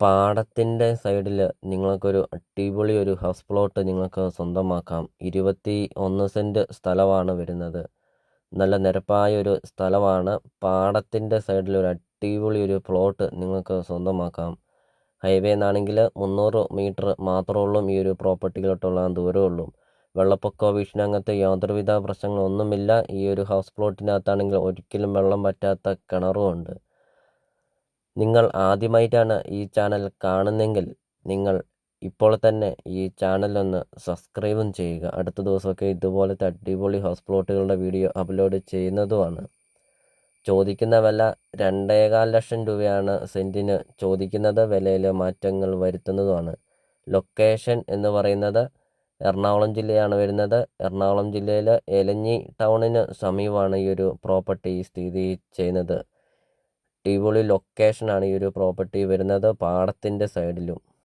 പാടത്തിൻ്റെ സൈഡിൽ നിങ്ങൾക്കൊരു അടിപൊളി ഒരു ഹൗസ് പ്ലോട്ട് നിങ്ങൾക്ക് സ്വന്തമാക്കാം. 21 സെൻറ്റ് സ്ഥലമാണ് വരുന്നത്. നല്ല നിരപ്പായ ഒരു സ്ഥലമാണ്. പാടത്തിൻ്റെ സൈഡിൽ ഒരു അടിപൊളി ഒരു പ്ലോട്ട് നിങ്ങൾക്ക് സ്വന്തമാക്കാം. ഹൈവേ നിന്നാണെങ്കിൽ 300 മീറ്റർ മാത്രമേ ഉള്ളൂ ഈ ഒരു പ്രോപ്പർട്ടിയിലോട്ടുള്ള ദൂരമുള്ളൂ. വെള്ളപ്പൊക്കമോ ഭീഷണി അങ്ങനത്തെ യാതൊരുവിധ പ്രശ്നങ്ങളൊന്നുമില്ല. ഈ ഒരു ഹൗസ് പ്ലോട്ടിനകത്താണെങ്കിൽ ഒരിക്കലും വെള്ളം പറ്റാത്ത കിണറുമുണ്ട്. നിങ്ങൾ ആദ്യമായിട്ടാണ് ഈ ചാനൽ കാണുന്നതെങ്കിൽ നിങ്ങൾ ഇപ്പോൾ തന്നെ ഈ ചാനലൊന്ന് സബ്സ്ക്രൈബും ചെയ്യുക. അടുത്ത ദിവസമൊക്കെ ഇതുപോലത്തെ അടിപൊളി ഹൗസ് പ്ലോട്ടുകളുടെ വീഡിയോ അപ്ലോഡ് ചെയ്യുന്നതുമാണ്. ചോദിക്കുന്ന വില 2.25 ലക്ഷം രൂപയാണ് സെൻറ്റിന് ചോദിക്കുന്നത്. വിലയിൽ മാറ്റങ്ങൾ വരുത്തുന്നതുമാണ്. ലൊക്കേഷൻ എന്ന് പറയുന്നത് എറണാകുളം ജില്ലയാണ് വരുന്നത്. എറണാകുളം ജില്ലയിൽ എലഞ്ഞി ടൗണിന് സമീപമാണ് ഈ ഒരു പ്രോപ്പർട്ടി സ്ഥിതി ചെയ്യുന്നത്. അടിപൊളി ലൊക്കേഷനാണ് ഈ ഒരു പ്രോപ്പർട്ടി വരുന്നത്. പാടത്തിൻ്റെ സൈഡിലും